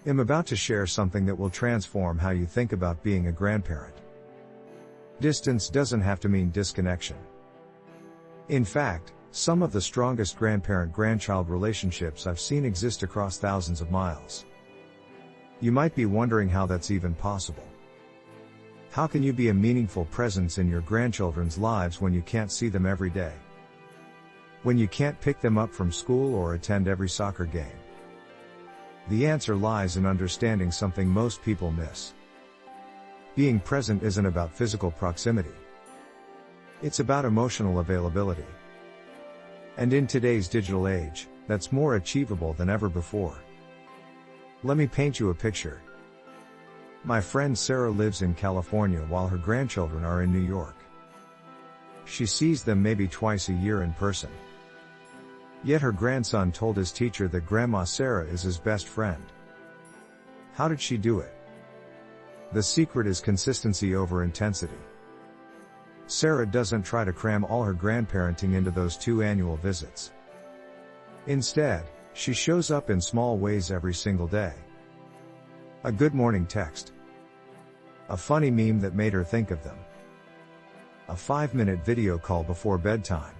I'm about to share something that will transform how you think about being a grandparent. Distance doesn't have to mean disconnection. In fact, some of the strongest grandparent-grandchild relationships I've seen exist across thousands of miles. You might be wondering how that's even possible. How can you be a meaningful presence in your grandchildren's lives when you can't see them every day? When you can't pick them up from school or attend every soccer game? The answer lies in understanding something most people miss. Being present isn't about physical proximity. It's about emotional availability. And in today's digital age, that's more achievable than ever before. Let me paint you a picture. My friend Sarah lives in California while her grandchildren are in New York. She sees them maybe twice a year in person. Yet her grandson told his teacher that Grandma Sarah is his best friend. How did she do it? The secret is consistency over intensity. Sarah doesn't try to cram all her grandparenting into those 2 annual visits. Instead, she shows up in small ways every single day. A good morning text. A funny meme that made her think of them. A 5-minute video call before bedtime.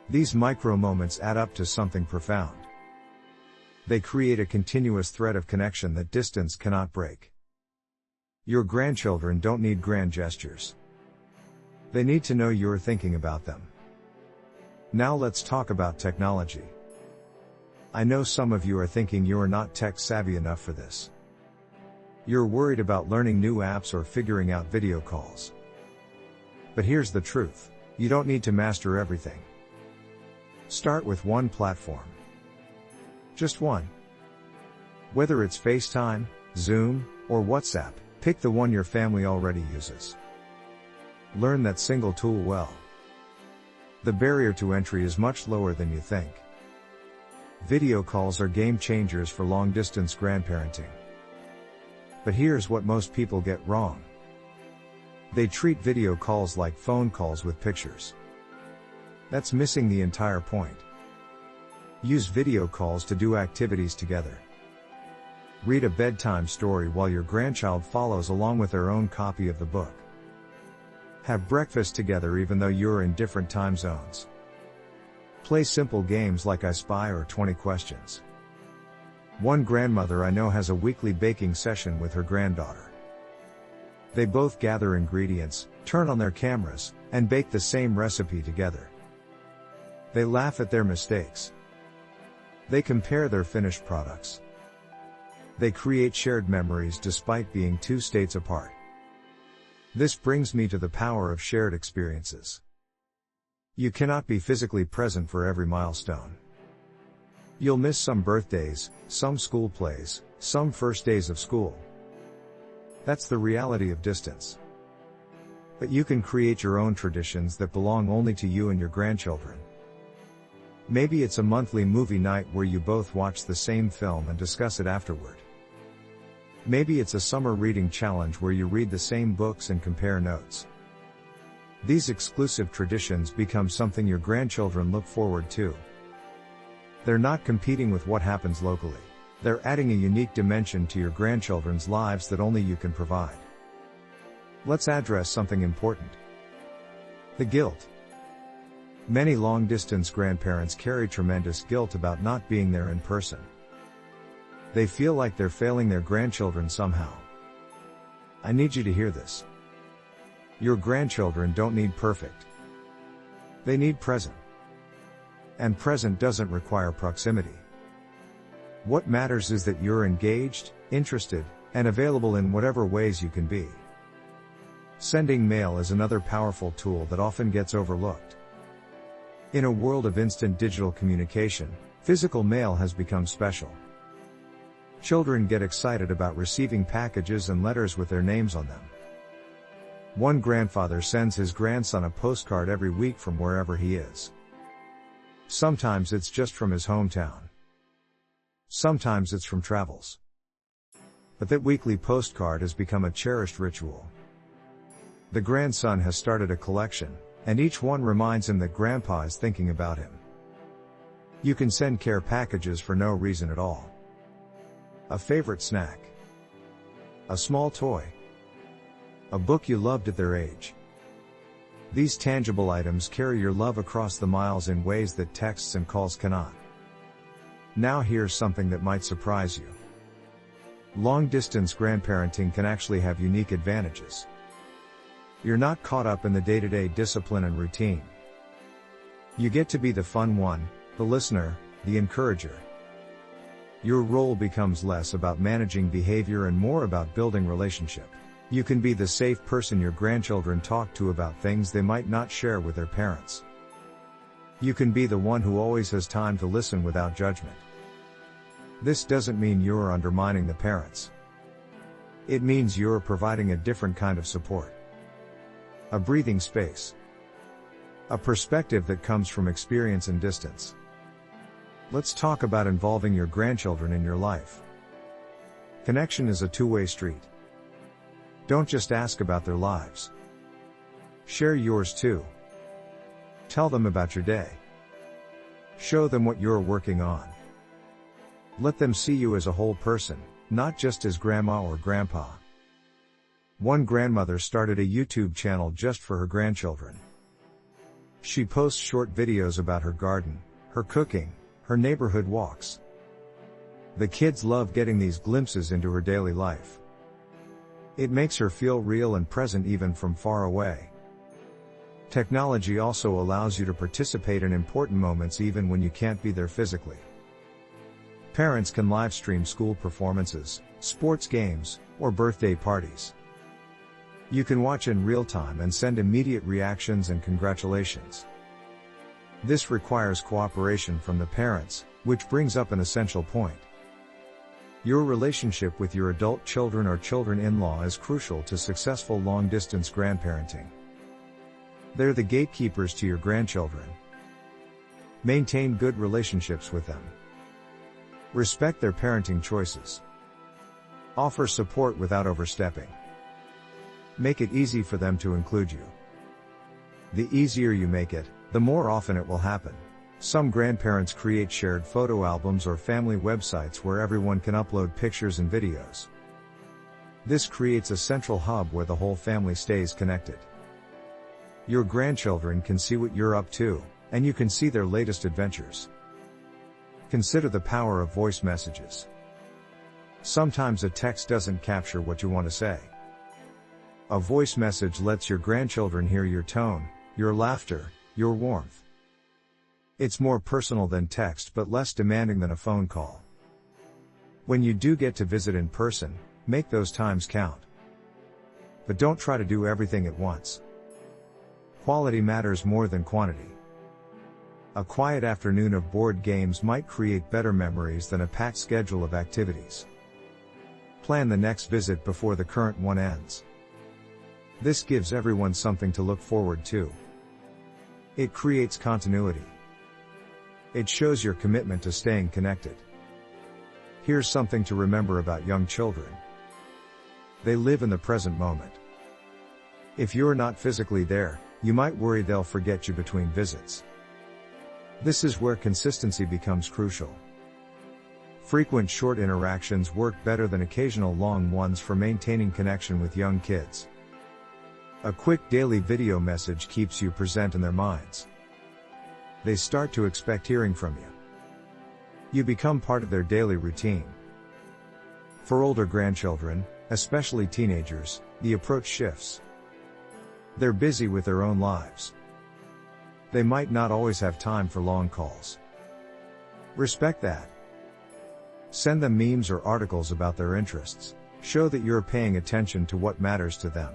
These micro moments add up to something profound. They create a continuous thread of connection that distance cannot break. Your grandchildren don't need grand gestures. They need to know you're thinking about them. Now let's talk about technology. I know some of you are thinking you're not tech savvy enough for this. You're worried about learning new apps or figuring out video calls. But here's the truth. You don't need to master everything. Start with one platform. Just one. Whether it's FaceTime, Zoom, or WhatsApp, pick the one your family already uses. Learn that single tool well. The barrier to entry is much lower than you think. Video calls are game changers for long-distance grandparenting. But here's what most people get wrong. They treat video calls like phone calls with pictures. That's missing the entire point. Use video calls to do activities together. Read a bedtime story while your grandchild follows along with their own copy of the book. Have breakfast together even though you're in different time zones. Play simple games like I Spy or 20 Questions. One grandmother I know has a weekly baking session with her granddaughter. They both gather ingredients, turn on their cameras, and bake the same recipe together. They laugh at their mistakes. They compare their finished products. They create shared memories despite being 2 states apart. This brings me to the power of shared experiences. You cannot be physically present for every milestone. You'll miss some birthdays, some school plays, some first days of school. That's the reality of distance. But you can create your own traditions that belong only to you and your grandchildren. Maybe it's a monthly movie night where you both watch the same film and discuss it afterward. Maybe it's a summer reading challenge where you read the same books and compare notes. These exclusive traditions become something your grandchildren look forward to. They're not competing with what happens locally. They're adding a unique dimension to your grandchildren's lives that only you can provide. Let's address something important. The guilt. Many long-distance grandparents carry tremendous guilt about not being there in person. They feel like they're failing their grandchildren somehow. I need you to hear this. Your grandchildren don't need perfect. They need present. And present doesn't require proximity. What matters is that you're engaged, interested, and available in whatever ways you can be. Sending mail is another powerful tool that often gets overlooked. In a world of instant digital communication, physical mail has become special. Children get excited about receiving packages and letters with their names on them. One grandfather sends his grandson a postcard every week from wherever he is. Sometimes it's just from his hometown. Sometimes it's from travels. But that weekly postcard has become a cherished ritual. The grandson has started a collection, and each one reminds him that Grandpa is thinking about him. You can send care packages for no reason at all. A favorite snack. A small toy. A book you loved at their age. These tangible items carry your love across the miles in ways that texts and calls cannot. Now here's something that might surprise you. Long-distance grandparenting can actually have unique advantages. You're not caught up in the day-to-day discipline and routine. You get to be the fun one, the listener, the encourager. Your role becomes less about managing behavior and more about building relationship. You can be the safe person your grandchildren talk to about things they might not share with their parents. You can be the one who always has time to listen without judgment. This doesn't mean you're undermining the parents. It means you're providing a different kind of support. A breathing space. A perspective that comes from experience and distance. Let's talk about involving your grandchildren in your life. Connection is a two-way street. Don't just ask about their lives. Share yours too. Tell them about your day. Show them what you're working on. Let them see you as a whole person, not just as grandma or grandpa. One grandmother started a YouTube channel just for her grandchildren. She posts short videos about her garden, her cooking, her neighborhood walks. The kids love getting these glimpses into her daily life. It makes her feel real and present even from far away. Technology also allows you to participate in important moments even when you can't be there physically. Parents can live stream school performances, sports games, or birthday parties. You can watch in real time and send immediate reactions and congratulations. This requires cooperation from the parents, which brings up an essential point. Your relationship with your adult children or children-in-law is crucial to successful long-distance grandparenting. They're the gatekeepers to your grandchildren. Maintain good relationships with them. Respect their parenting choices. Offer support without overstepping. Make it easy for them to include you. The easier you make it, the more often it will happen. Some grandparents create shared photo albums or family websites where everyone can upload pictures and videos. This creates a central hub where the whole family stays connected. Your grandchildren can see what you're up to, and you can see their latest adventures. Consider the power of voice messages. Sometimes a text doesn't capture what you want to say. A voice message lets your grandchildren hear your tone, your laughter, your warmth. It's more personal than text but less demanding than a phone call. When you do get to visit in person, make those times count. But don't try to do everything at once. Quality matters more than quantity. A quiet afternoon of board games might create better memories than a packed schedule of activities. Plan the next visit before the current one ends. This gives everyone something to look forward to. It creates continuity. It shows your commitment to staying connected. Here's something to remember about young children. They live in the present moment. If you're not physically there, you might worry they'll forget you between visits. This is where consistency becomes crucial. Frequent short interactions work better than occasional long ones for maintaining connection with young kids. A quick daily video message keeps you present in their minds. They start to expect hearing from you. You become part of their daily routine. For older grandchildren, especially teenagers, the approach shifts. They're busy with their own lives. They might not always have time for long calls. Respect that. Send them memes or articles about their interests. Show that you're paying attention to what matters to them.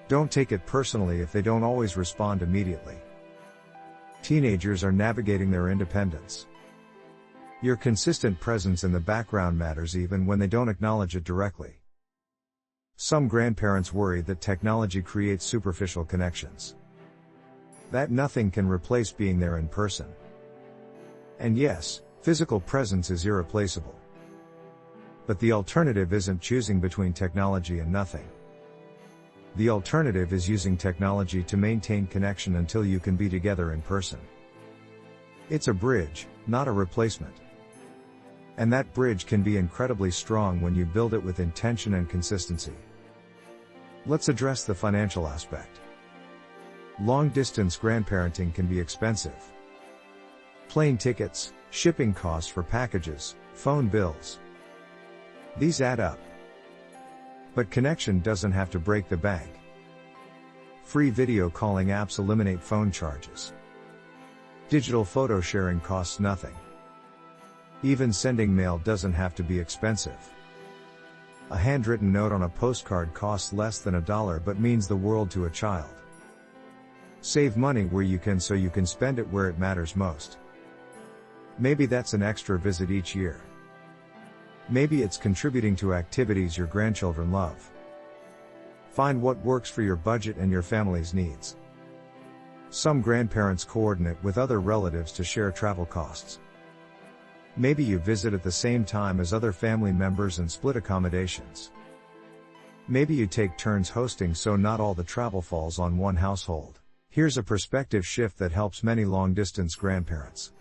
Don't take it personally if they don't always respond immediately. Teenagers are navigating their independence. Your consistent presence in the background matters even when they don't acknowledge it directly. Some grandparents worry that technology creates superficial connections. That nothing can replace being there in person. And yes, physical presence is irreplaceable. But the alternative isn't choosing between technology and nothing. The alternative is using technology to maintain connection until you can be together in person. It's a bridge, not a replacement. And that bridge can be incredibly strong when you build it with intention and consistency. Let's address the financial aspect. Long-distance grandparenting can be expensive. Plane tickets, shipping costs for packages, phone bills. These add up. But connection doesn't have to break the bank. Free video calling apps eliminate phone charges. Digital photo sharing costs nothing. Even sending mail doesn't have to be expensive. A handwritten note on a postcard costs less than $1 but means the world to a child. Save money where you can so you can spend it where it matters most. Maybe that's an extra visit each year. Maybe it's contributing to activities your grandchildren love. Find what works for your budget and your family's needs. Some grandparents coordinate with other relatives to share travel costs. Maybe you visit at the same time as other family members and split accommodations. Maybe you take turns hosting so not all the travel falls on one household. Here's a perspective shift that helps many long-distance grandparents.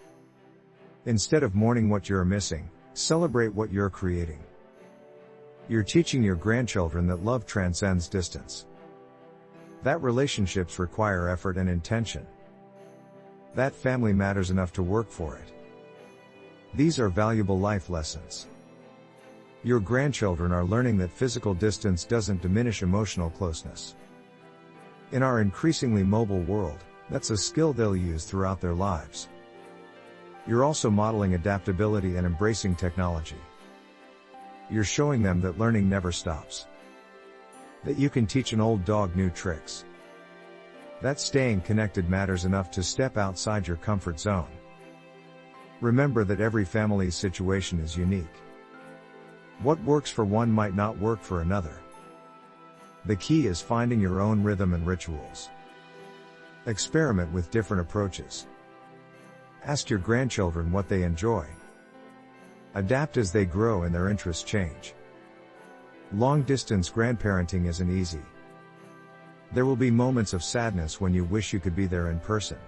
Instead of mourning what you're missing, celebrate what you're creating. You're teaching your grandchildren that love transcends distance. That relationships require effort and intention. That family matters enough to work for it. These are valuable life lessons. Your grandchildren are learning that physical distance doesn't diminish emotional closeness. In our increasingly mobile world, that's a skill they'll use throughout their lives. You're also modeling adaptability and embracing technology. You're showing them that learning never stops. That you can teach an old dog new tricks. That staying connected matters enough to step outside your comfort zone. Remember that every family's situation is unique. What works for one might not work for another. The key is finding your own rhythm and rituals. Experiment with different approaches. Ask your grandchildren what they enjoy. Adapt as they grow and their interests change. Long-distance grandparenting isn't easy. There will be moments of sadness when you wish you could be there in person.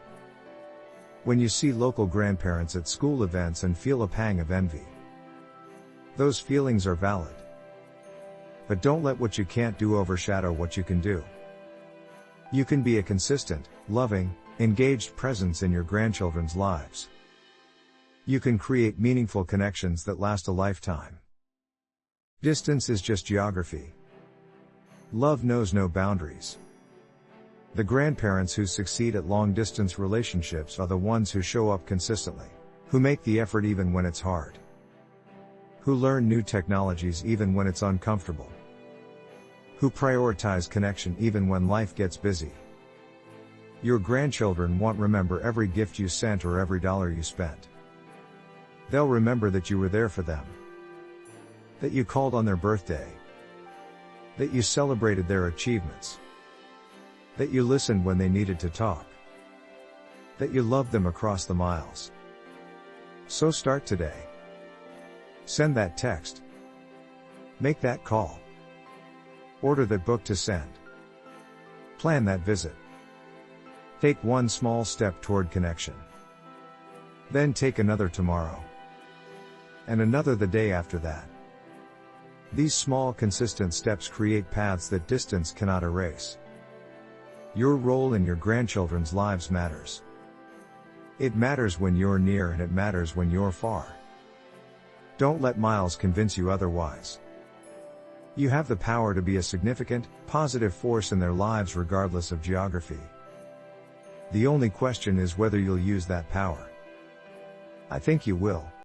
When you see local grandparents at school events and feel a pang of envy. Those feelings are valid. But don't let what you can't do overshadow what you can do. You can be a consistent, loving, engaged presence in your grandchildren's lives. You can create meaningful connections that last a lifetime. Distance is just geography. Love knows no boundaries. The grandparents who succeed at long-distance relationships are the ones who show up consistently, who make the effort even when it's hard, who learn new technologies even when it's uncomfortable, who prioritize connection even when life gets busy. Your grandchildren won't remember every gift you sent or every dollar you spent. They'll remember that you were there for them, that you called on their birthday, that you celebrated their achievements, that you listened when they needed to talk, that you loved them across the miles. So start today. Send that text. Make that call. Order that book to send. Plan that visit. Take one small step toward connection. Then take another tomorrow. And another the day after that. These small consistent steps create paths that distance cannot erase. Your role in your grandchildren's lives matters. It matters when you're near and it matters when you're far. Don't let miles convince you otherwise. You have the power to be a significant, positive force in their lives regardless of geography. The only question is whether you'll use that power. I think you will.